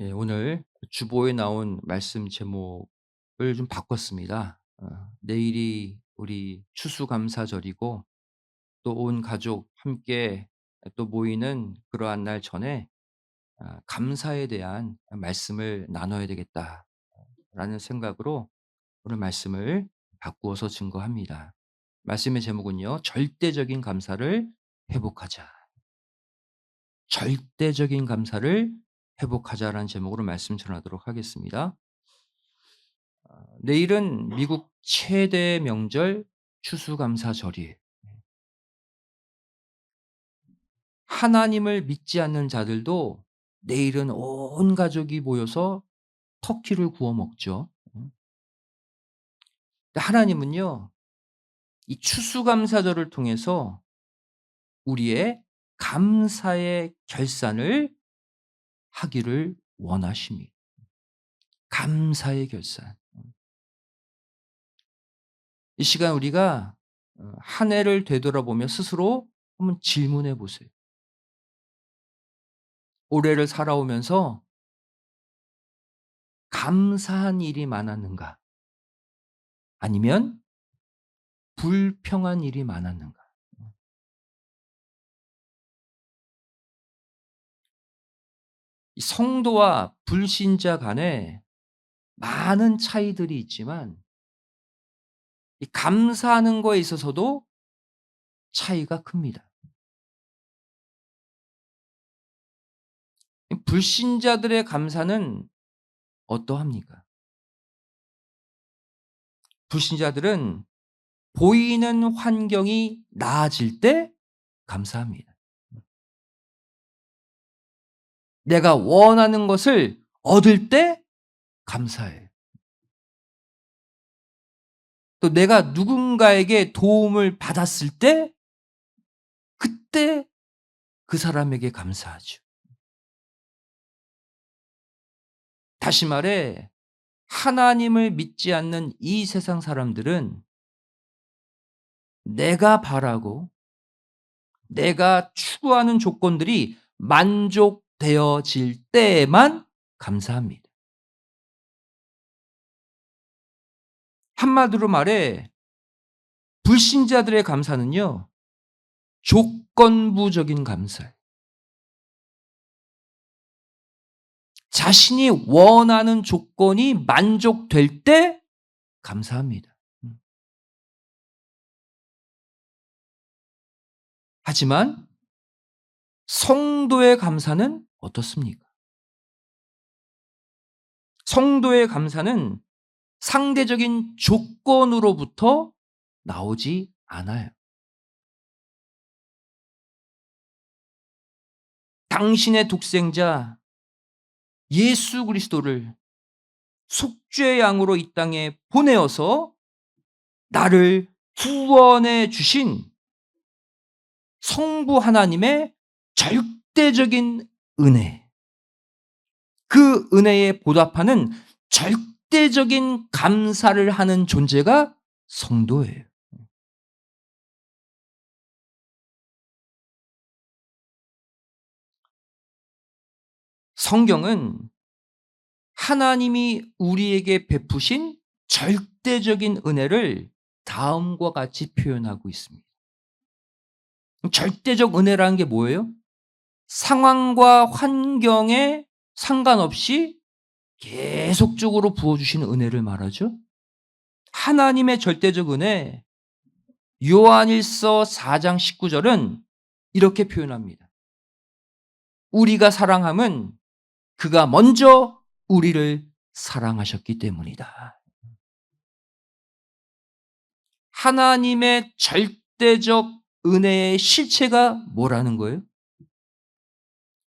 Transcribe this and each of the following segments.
예, 오늘 주보에 나온 말씀 제목을 좀 바꿨습니다. 내일이 우리 추수감사절이고 또 온 가족 함께 또 모이는 그러한 날 전에 감사에 대한 말씀을 나눠야 되겠다라는 생각으로 오늘 말씀을 바꾸어서 증거합니다. 말씀의 제목은요. 절대적인 감사를 회복하자. 절대적인 감사를 회복하자라는 제목으로 말씀 전하도록 하겠습니다. 내일은 미국 최대 명절 추수감사절이에요. 하나님을 믿지 않는 자들도 내일은 온 가족이 모여서 터키를 구워 먹죠. 근데 하나님은요, 이 추수감사절을 통해서 우리의 감사의 결산을 하기를 원하십니다. 감사의 결산. 이 시간 우리가 한 해를 되돌아보며 스스로 한번 질문해 보세요. 올해를 살아오면서 감사한 일이 많았는가? 아니면 불평한 일이 많았는가? 이 성도와 불신자 간에 많은 차이들이 있지만 이 감사하는 거에 있어서도 차이가 큽니다. 이 불신자들의 감사는 어떠합니까? 불신자들은 보이는 환경이 나아질 때 감사합니다. 내가 원하는 것을 얻을 때 감사해요. 또 내가 누군가에게 도움을 받았을 때 그때 그 사람에게 감사하죠. 다시 말해 하나님을 믿지 않는 이 세상 사람들은 내가 바라고 내가 추구하는 조건들이 만족되어질 때에만 감사합니다. 한마디로 말해 불신자들의 감사는요. 조건부적인 감사예요. 자신이 원하는 조건이 만족될 때 감사합니다. 하지만 성도의 감사는 어떻습니까? 성도의 감사는 상대적인 조건으로부터 나오지 않아요. 당신의 독생자 예수 그리스도를 속죄의 양으로 이 땅에 보내어서 나를 구원해 주신 성부 하나님의 절대적인 은혜, 그 은혜에 보답하는 절대적인 감사를 하는 존재가 성도예요. 성경은 하나님이 우리에게 베푸신 절대적인 은혜를 다음과 같이 표현하고 있습니다. 절대적 은혜라는 게 뭐예요? 상황과 환경에 상관없이 계속적으로 부어주시는 은혜를 말하죠. 하나님의 절대적 은혜, 요한일서 4장 19절은 이렇게 표현합니다. 우리가 사랑함은 그가 먼저 우리를 사랑하셨기 때문이다. 하나님의 절대적 은혜의 실체가 뭐라는 거예요?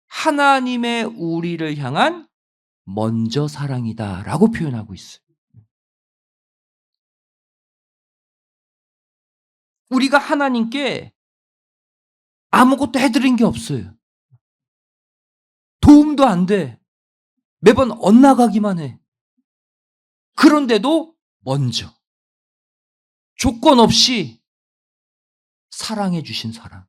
하나님의 우리를 향한 먼저 사랑이다라고 표현하고 있어요. 우리가 하나님께 아무것도 해드린 게 없어요. 도움도 안 돼. 매번 엇나가기만 해. 그런데도 먼저 조건 없이 사랑해 주신 사랑.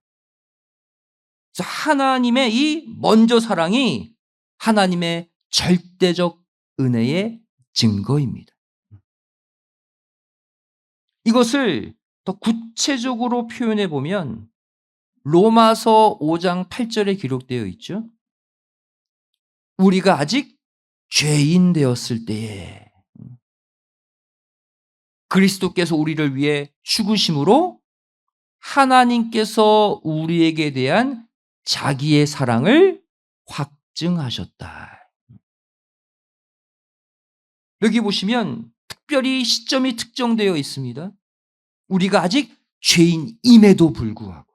그래서 하나님의 이 먼저 사랑이 하나님의 절대적 은혜의 증거입니다. 이것을 더 구체적으로 표현해 보면 로마서 5장 8절에 기록되어 있죠. 우리가 아직 죄인 되었을 때에 그리스도께서 우리를 위해 죽으심으로 하나님께서 우리에게 대한 자기의 사랑을 확증하셨다. 여기 보시면 특별히 시점이 특정되어 있습니다. 우리가 아직 죄인임에도 불구하고.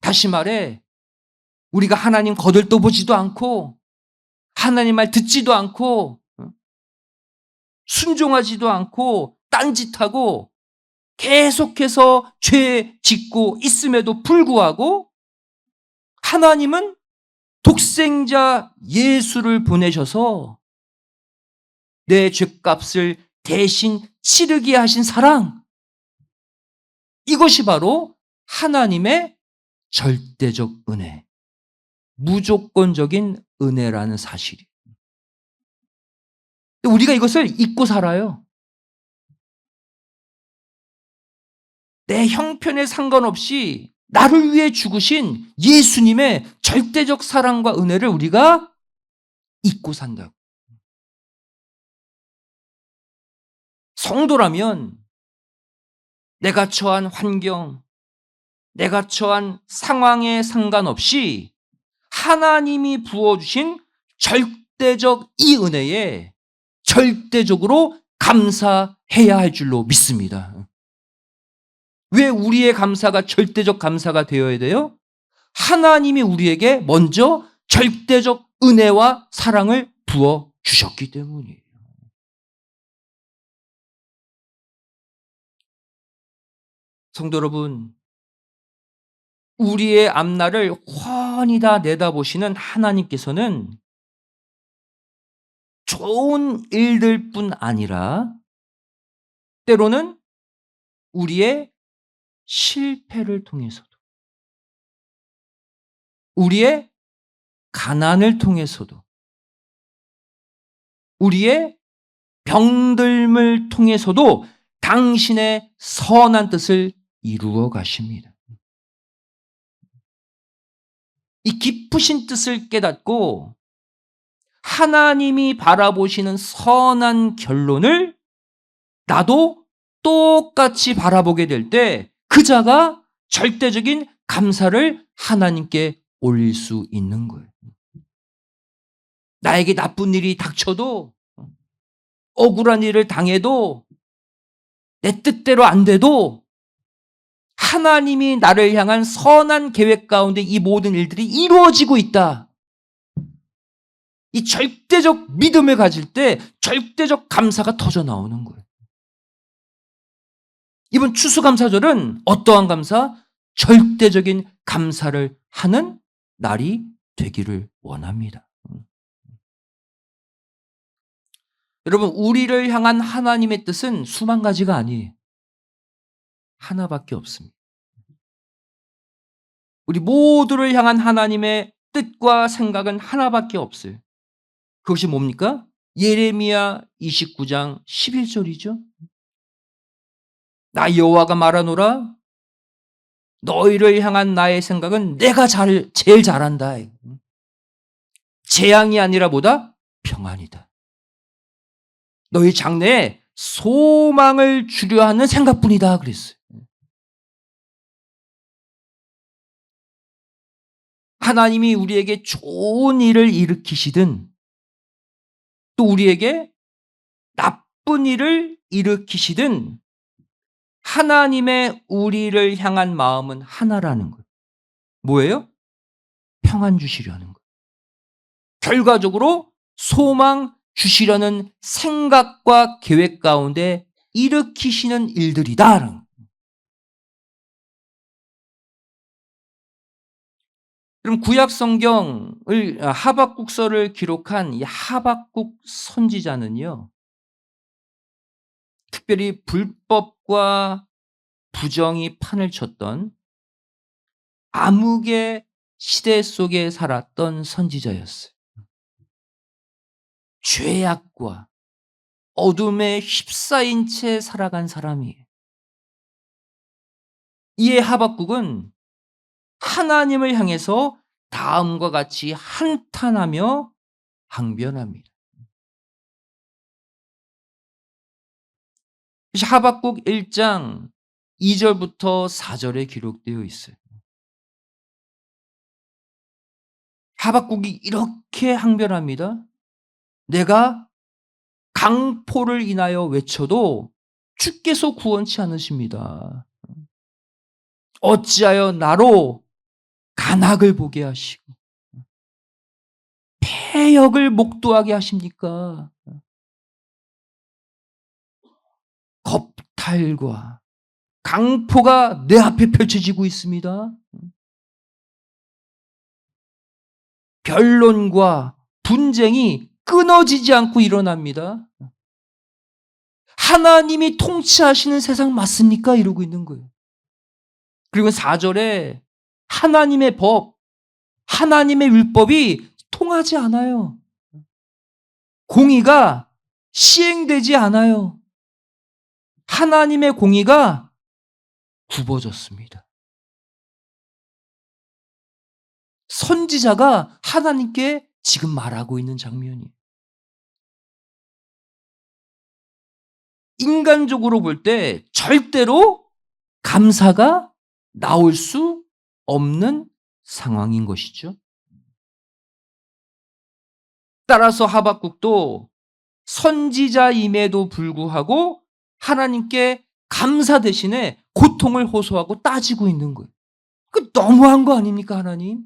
다시 말해 우리가 하나님 거들떠보지도 않고 하나님 말 듣지도 않고 순종하지도 않고 딴짓하고 계속해서 죄 짓고 있음에도 불구하고 하나님은 독생자 예수를 보내셔서 내 죄값을 대신 치르게 하신 사랑, 이것이 바로 하나님의 절대적 은혜, 무조건적인 은혜라는 사실이에요. 우리가 이것을 잊고 살아요. 내 형편에 상관없이 나를 위해 죽으신 예수님의 절대적 사랑과 은혜를 우리가 잊고 산다고. 성도라면 내가 처한 환경, 내가 처한 상황에 상관없이 하나님이 부어주신 절대적 이 은혜에 절대적으로 감사해야 할 줄로 믿습니다. 왜 우리의 감사가 절대적 감사가 되어야 돼요? 하나님이 우리에게 먼저 절대적 은혜와 사랑을 부어 주셨기 때문이에요. 성도 여러분, 우리의 앞날을 훤히 다 내다보시는 하나님께서는 좋은 일들뿐 아니라 때로는 우리의 실패를 통해서도, 우리의 가난을 통해서도, 우리의 병듦을 통해서도 당신의 선한 뜻을 이루어 가십니다. 이 깊으신 뜻을 깨닫고 하나님이 바라보시는 선한 결론을 나도 똑같이 바라보게 될 때 그 자가 절대적인 감사를 하나님께 올릴 수 있는 거예요. 나에게 나쁜 일이 닥쳐도, 억울한 일을 당해도, 내 뜻대로 안 돼도 하나님이 나를 향한 선한 계획 가운데 이 모든 일들이 이루어지고 있다. 이 절대적 믿음을 가질 때 절대적 감사가 터져 나오는 거예요. 이번 추수감사절은 어떠한 감사? 절대적인 감사를 하는 날이 되기를 원합니다. 여러분, 우리를 향한 하나님의 뜻은 수만 가지가 아니에요. 하나밖에 없습니다. 우리 모두를 향한 하나님의 뜻과 생각은 하나밖에 없어요. 그것이 뭡니까? 예레미야 29장 11절이죠. 나 여호와가 말하노라 너희를 향한 나의 생각은 내가 제일 잘한다. 재앙이 아니라 뭐다? 평안이다. 너희 장래에 소망을 주려 하는 생각뿐이다 그랬어요. 하나님이 우리에게 좋은 일을 일으키시든 또 우리에게 나쁜 일을 일으키시든 하나님의 우리를 향한 마음은 하나라는 거예요. 뭐예요? 평안 주시려는 거예요. 결과적으로 소망 주시려는 생각과 계획 가운데 일으키시는 일들이다. 그럼 구약 성경을 하박국서를 기록한 이 하박국 선지자는요, 특별히 불법과 부정이 판을 쳤던 암흑의 시대 속에 살았던 선지자였어요. 죄악과 어둠에 휩싸인 채 살아간 사람이에요. 이에 하박국은 하나님을 향해서 다음과 같이 한탄하며 항변합니다. 하박국 1장 2절부터 4절에 기록되어 있어요. 하박국이 이렇게 항변합니다. 내가 강포를 인하여 외쳐도 주께서 구원치 않으십니다. 어찌하여 나로 간악을 보게 하시고 패역을 목도하게 하십니까? 겁탈과 강포가 내 앞에 펼쳐지고 있습니다. 변론과 분쟁이 끊어지지 않고 일어납니다. 하나님이 통치하시는 세상 맞습니까? 이러고 있는 거예요. 그리고 4절에 하나님의 법, 하나님의 율법이 통하지 않아요. 공의가 시행되지 않아요. 하나님의 공의가 굽어졌습니다. 선지자가 하나님께 지금 말하고 있는 장면이에요. 인간적으로 볼 때 절대로 감사가 나올 수 없는 상황인 것이죠. 따라서 하박국도 선지자임에도 불구하고 하나님께 감사 대신에 고통을 호소하고 따지고 있는 거예요. 그 너무한 거 아닙니까, 하나님?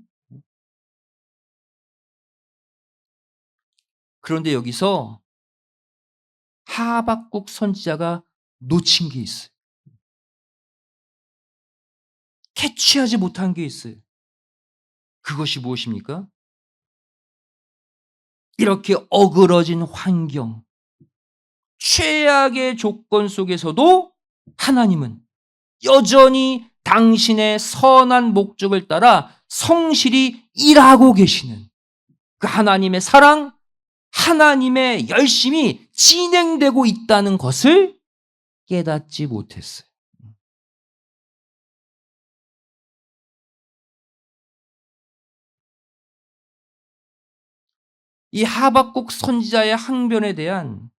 그런데 여기서 하박국 선지자가 놓친 게 있어요. 캐치하지 못한 게 있어요. 그것이 무엇입니까? 이렇게 어그러진 환경, 최악의 조건 속에서도 하나님은 여전히 당신의 선한 목적을 따라 성실히 일하고 계시는 그 하나님의 사랑, 하나님의 열심이 진행되고 있다는 것을 깨닫지 못했어요. 이 하박국 선지자의 항변에 대한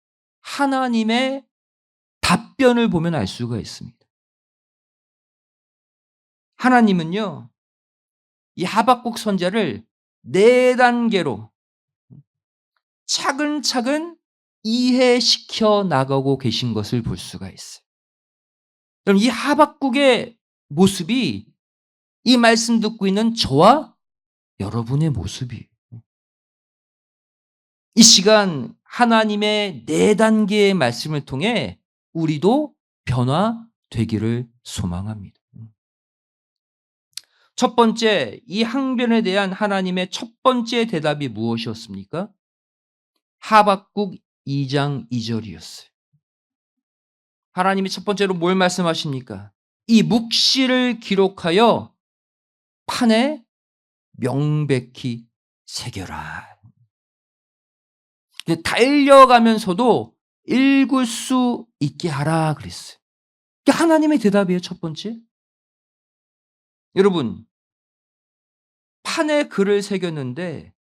하나님의 답변을 보면 알 수가 있습니다. 하나님은요, 이 하박국 선지자를 4단계로 차근차근 이해시켜 나가고 계신 것을 볼 수가 있어요. 그럼 이 하박국의 모습이 이 말씀 듣고 있는 저와 여러분의 모습이에요. 이 시간 하나님의 4단계의 말씀을 통해 우리도 변화되기를 소망합니다. 첫 번째, 이 항변에 대한 하나님의 첫 번째 대답이 무엇이었습니까? 하박국 2장 2절이었어요. 하나님이 첫 번째로 뭘 말씀하십니까? 이 묵시를 기록하여 판에 명백히 새겨라. 달려가면서도 읽을 수 있게 하라 그랬어요. 이게 하나님의 대답이에요, 첫 번째. 여러분, 판에 글을 새겼는데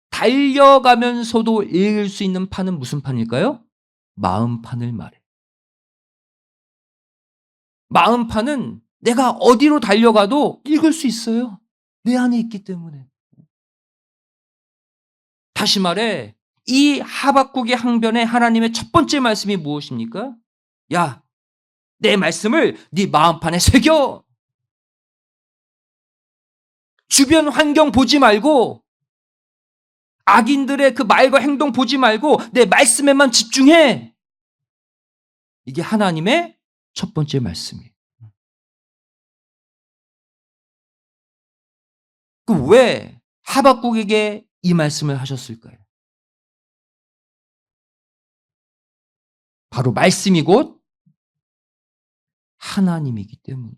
달려가면서도 읽을 수 있는 판은 무슨 판일까요? 마음판을 말해요. 마음판은 내가 어디로 달려가도 읽을 수 있어요. 내 안에 있기 때문에. 다시 말해, 이 하박국의 항변에 하나님의 첫 번째 말씀이 무엇입니까? 야, 내 말씀을 네 마음판에 새겨. 주변 환경 보지 말고 악인들의 그 말과 행동 보지 말고 내 말씀에만 집중해. 이게 하나님의 첫 번째 말씀이에요. 그 왜 하박국에게 이 말씀을 하셨을까요? 바로 말씀이 곧 하나님이기 때문에.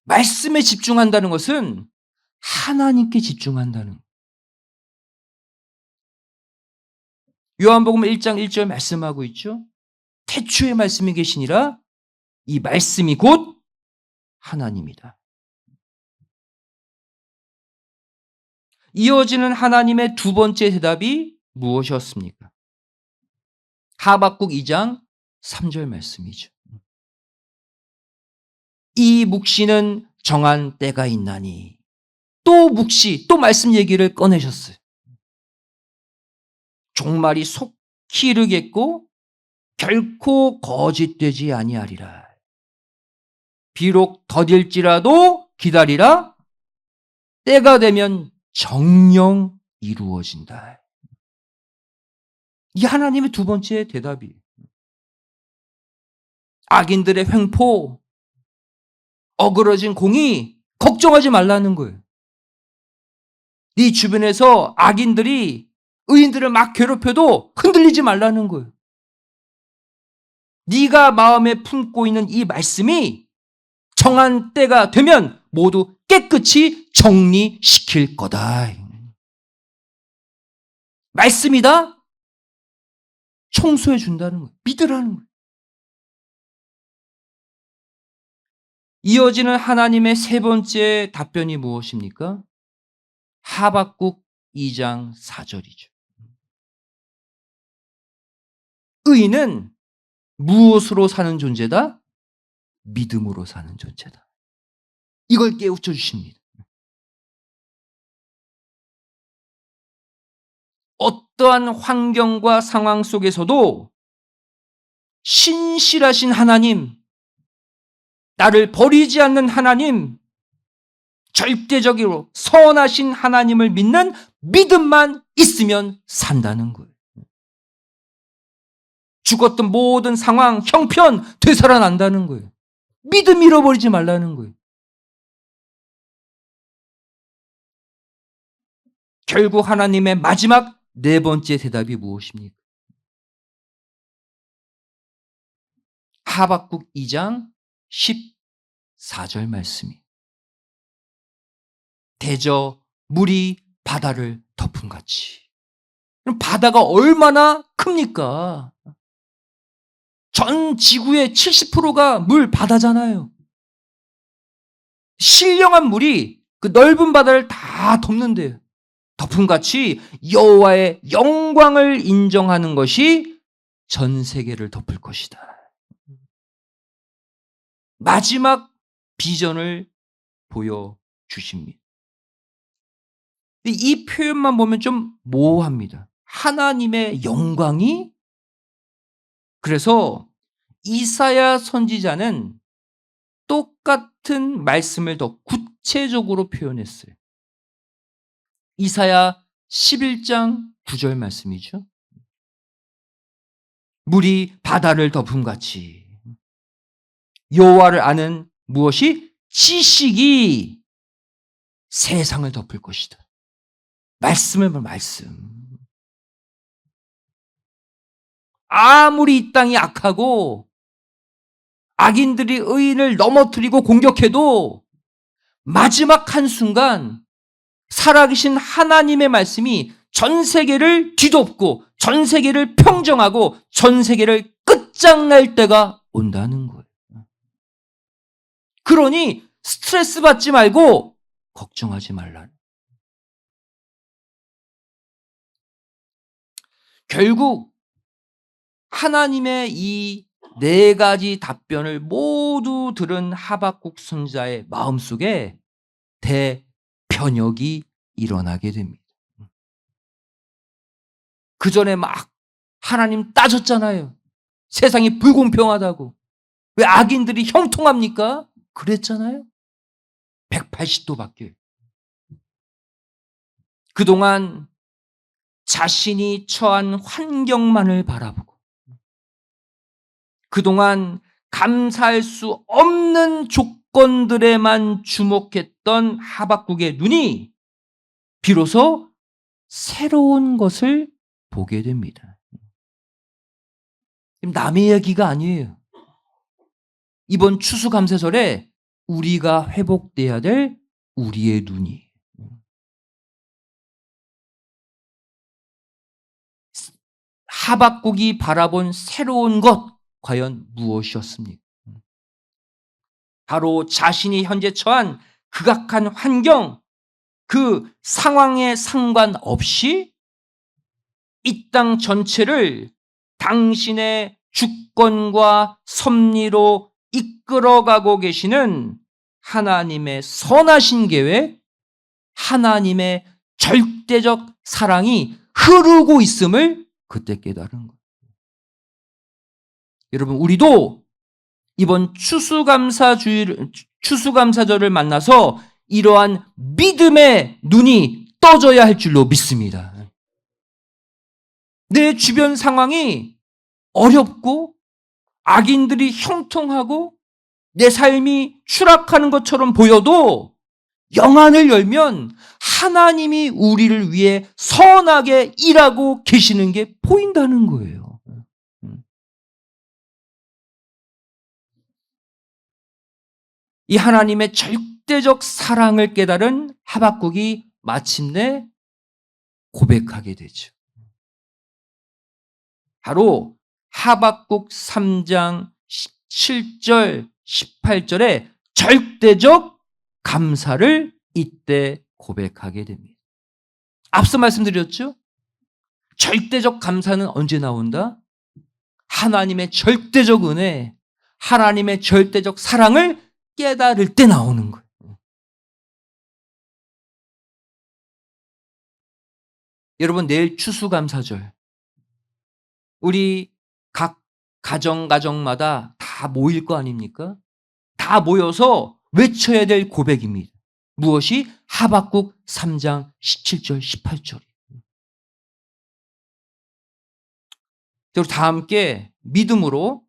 말씀에 집중한다는 것은 하나님께 집중한다는 거예요. 요한복음 1장 1절 말씀하고 있죠. 태초에 말씀이 계시니라. 이 말씀이 곧 하나님이다. 이어지는 하나님의 두 번째 대답이 무엇이었습니까? 하박국 2장 3절 말씀이죠. 이 묵시는 정한 때가 있나니. 또 묵시, 또 말씀 얘기를 꺼내셨어요. 종말이 속히 이르겠고 결코 거짓되지 아니하리라. 비록 더딜지라도 기다리라. 때가 되면 정령 이루어진다. 이 하나님의 두 번째 대답이에요. 악인들의 횡포, 어그러진 공의 걱정하지 말라는 거예요. 네 주변에서 악인들이 의인들을 막 괴롭혀도 흔들리지 말라는 거예요. 네가 마음에 품고 있는 이 말씀이 정한 때가 되면 모두 깨끗이 정리시킬 거다. 말씀이다? 청소해 준다는 거예요. 믿으라는 거예요. 이어지는 하나님의 세 번째 답변이 무엇입니까? 하박국 2장 4절이죠. 의인은 무엇으로 사는 존재다? 믿음으로 사는 존재다. 이걸 깨우쳐 주십니다. 어떠한 환경과 상황 속에서도 신실하신 하나님, 나를 버리지 않는 하나님, 절대적으로 선하신 하나님을 믿는 믿음만 있으면 산다는 거예요. 죽었던 모든 상황, 형편 되살아난다는 거예요. 믿음 잃어버리지 말라는 거예요. 결국 하나님의 마지막 네 번째 대답이 무엇입니까? 하박국 2장 14절 말씀이 대저 물이 바다를 덮음같이. 바다가 얼마나 큽니까? 전 지구의 70%가 물 바다잖아요. 신령한 물이 그 넓은 바다를 다 덮는데요. 덮음같이 여호와의 영광을 인정하는 것이 전 세계를 덮을 것이다. 마지막 비전을 보여주십니다. 이 표현만 보면 좀 모호합니다. 하나님의 영광이. 그래서 이사야 선지자는 똑같은 말씀을 더 구체적으로 표현했어요. 이사야 11장 9절 말씀이죠. 물이 바다를 덮음같이 여호와를 아는 무엇이? 지식이 세상을 덮을 것이다. 말씀을 보면 말씀. 아무리 이 땅이 악하고 악인들이 의인을 넘어뜨리고 공격해도 마지막 한순간 살아계신 하나님의 말씀이 전 세계를 뒤덮고 전 세계를 평정하고 전 세계를 끝장낼 때가 온다는 거예요. 그러니 스트레스 받지 말고 걱정하지 말라는. 결국 하나님의 이 네 가지 답변을 모두 들은 하박국 선지자의 마음속에 대변혁이 일어나게 됩니다. 그 전에 막 하나님 따졌잖아요. 세상이 불공평하다고. 왜 악인들이 형통합니까? 그랬잖아요. 180도 바뀌어요. 그동안 자신이 처한 환경만을 바라보고 그동안 감사할 수 없는 조건들에만 주목했던 하박국의 눈이 비로소 새로운 것을 보게 됩니다. 남의 얘기가 아니에요. 이번 추수감사절에 우리가 회복돼야 될 우리의 눈이. 하박국이 바라본 새로운 것 과연 무엇이었습니까? 바로 자신이 현재 처한 극악한 환경, 그 상황에 상관없이 이 땅 전체를 당신의 주권과 섭리로 이끌어가고 계시는 하나님의 선하신 계획, 하나님의 절대적 사랑이 흐르고 있음을 그때 깨달은 거예요. 여러분, 우리도 이번 추수감사절을 만나서 이러한 믿음의 눈이 떠져야 할 줄로 믿습니다. 내 주변 상황이 어렵고 악인들이 형통하고 내 삶이 추락하는 것처럼 보여도 영안을 열면 하나님이 우리를 위해 선하게 일하고 계시는 게 보인다는 거예요. 이 하나님의 절대적 사랑을 깨달은 하박국이 마침내 고백하게 되죠. 바로 하박국 3장 7절, 18절에 절대적 감사를 이때 고백하게 됩니다. 앞서 말씀드렸죠? 절대적 감사는 언제 나온다? 하나님의 절대적 은혜, 하나님의 절대적 사랑을 깨달을 때 나오는 거예요. 여러분, 내일 추수감사절. 우리 각 가정마다 다 모일 거 아닙니까? 다 모여서 외쳐야 될 고백입니다. 무엇이? 하박국 3장 17절, 18절. 우리 다 함께 믿음으로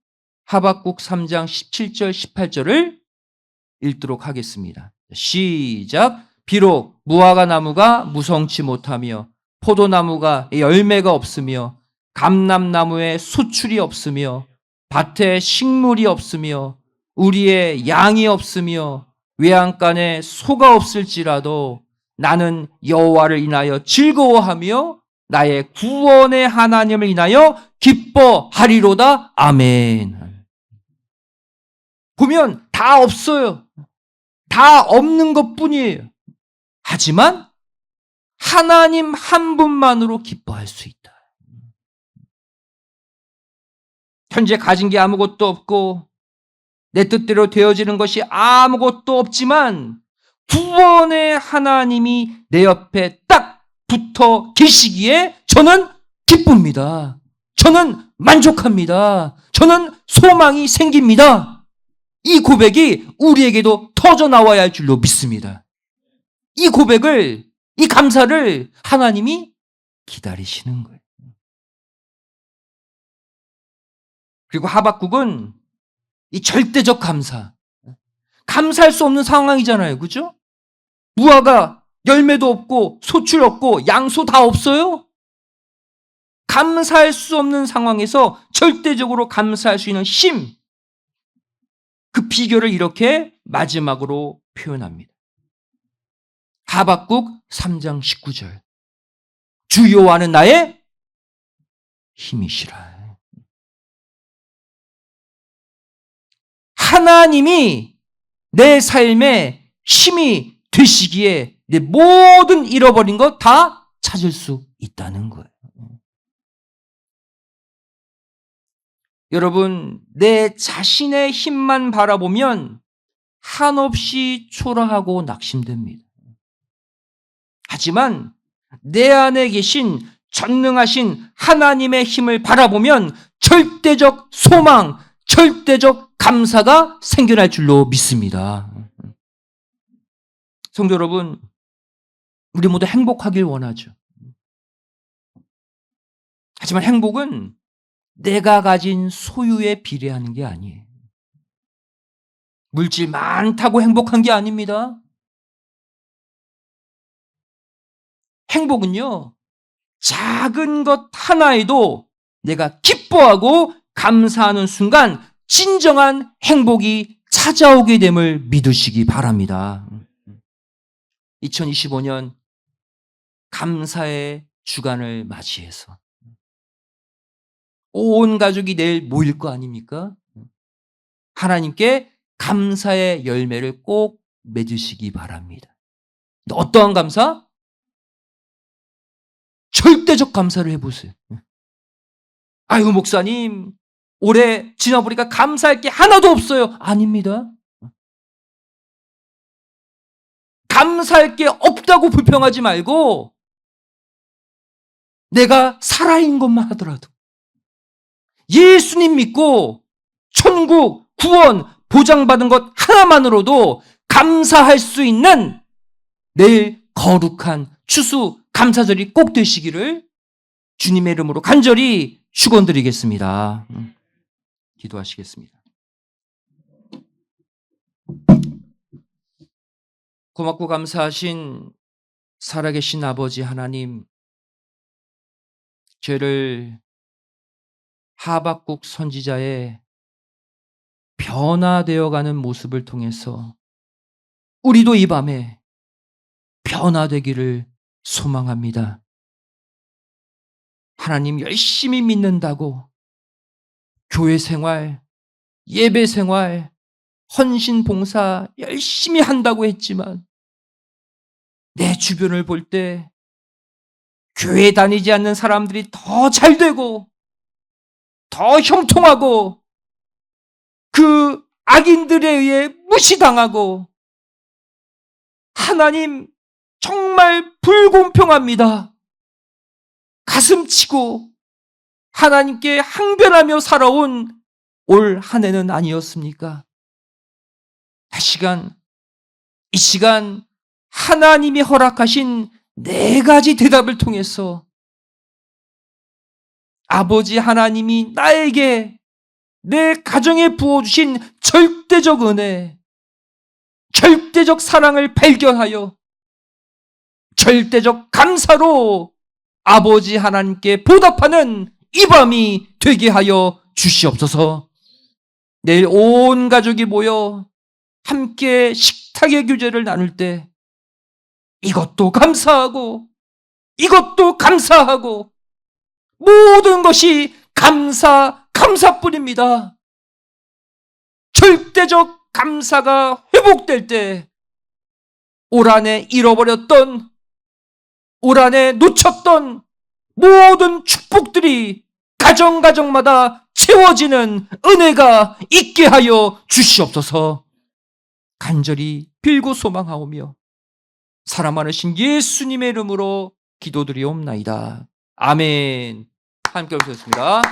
하박국 3장 17절, 18절을 읽도록 하겠습니다. 시작. 비록 무화과 나무가 무성치 못하며 포도나무가 열매가 없으며 감람나무에 소출이 없으며 밭에 식물이 없으며 우리의 양이 없으며 외양간에 소가 없을지라도 나는 여호와를 인하여 즐거워하며 나의 구원의 하나님을 인하여 기뻐하리로다. 아멘. 보면 다 없어요. 다 없는 것뿐이에요. 하지만 하나님 한 분만으로 기뻐할 수 있다. 현재 가진 게 아무것도 없고 내 뜻대로 되어지는 것이 아무것도 없지만 구원의 하나님이 내 옆에 딱 붙어 계시기에 저는 기쁩니다. 저는 만족합니다. 저는 소망이 생깁니다. 이 고백이 우리에게도 터져 나와야 할 줄로 믿습니다. 이 고백을, 이 감사를 하나님이 기다리시는 거예요. 그리고 하박국은 이 절대적 감사, 감사할 수 없는 상황이잖아요. 그죠? 무화과 열매도 없고 소출 없고 양소 다 없어요. 감사할 수 없는 상황에서 절대적으로 감사할 수 있는 힘, 그 비결을 이렇게 마지막으로 표현합니다. 하박국 3장 19절. 주 여호와는 나의 힘이시라. 하나님이 내 삶에 힘이 되시기에 내 모든 잃어버린 것 다 찾을 수 있다는 거예요. 여러분, 내 자신의 힘만 바라보면 한없이 초라하고 낙심됩니다. 하지만 내 안에 계신 전능하신 하나님의 힘을 바라보면 절대적 소망, 절대적 감사가 생겨날 줄로 믿습니다. 성도 여러분, 우리 모두 행복하길 원하죠. 하지만 행복은 내가 가진 소유에 비례하는 게 아니에요. 물질 많다고 행복한 게 아닙니다. 행복은요, 작은 것 하나에도 내가 기뻐하고 감사하는 순간 진정한 행복이 찾아오게 됨을 믿으시기 바랍니다. 2025년 감사의 주간을 맞이해서 온 가족이 내일 모일 거 아닙니까? 하나님께 감사의 열매를 꼭 맺으시기 바랍니다. 어떠한 감사? 절대적 감사를 해보세요. 아이고, 목사님, 올해 지나보니까 감사할 게 하나도 없어요. 아닙니다. 감사할 게 없다고 불평하지 말고 내가 살아있는 것만 하더라도 예수님 믿고 천국, 구원, 보장받은 것 하나만으로도 감사할 수 있는 내일 거룩한 추수 감사절이 꼭 되시기를 주님의 이름으로 간절히 축원드리겠습니다. 기도하시겠습니다. 고맙고 감사하신 살아계신 아버지 하나님, 죄를 하박국 선지자의 변화되어가는 모습을 통해서 우리도 이 밤에 변화되기를 소망합니다. 하나님 열심히 믿는다고 교회 생활, 예배 생활, 헌신 봉사 열심히 한다고 했지만 내 주변을 볼 때 교회 다니지 않는 사람들이 더 잘되고 더 형통하고 그 악인들에 의해 무시당하고 하나님 정말 불공평합니다. 가슴치고 하나님께 항변하며 살아온 올 한 해는 아니었습니까? 이 시간 하나님이 허락하신 4가지 대답을 통해서 아버지 하나님이 나에게 내 가정에 부어주신 절대적 은혜, 절대적 사랑을 발견하여 절대적 감사로 아버지 하나님께 보답하는 이 밤이 되게 하여 주시옵소서. 내일 온 가족이 모여 함께 식탁의 규제를 나눌 때 이것도 감사하고 이것도 감사하고 모든 것이 감사뿐입니다. 절대적 감사가 회복될 때 올 한 해 잃어버렸던, 올 한 해 놓쳤던 모든 축복들이 가정마다 채워지는 은혜가 있게 하여 주시옵소서. 간절히 빌고 소망하오며 사랑 많으신 예수님의 이름으로 기도드리옵나이다. 아멘. 함께 올렸습니다.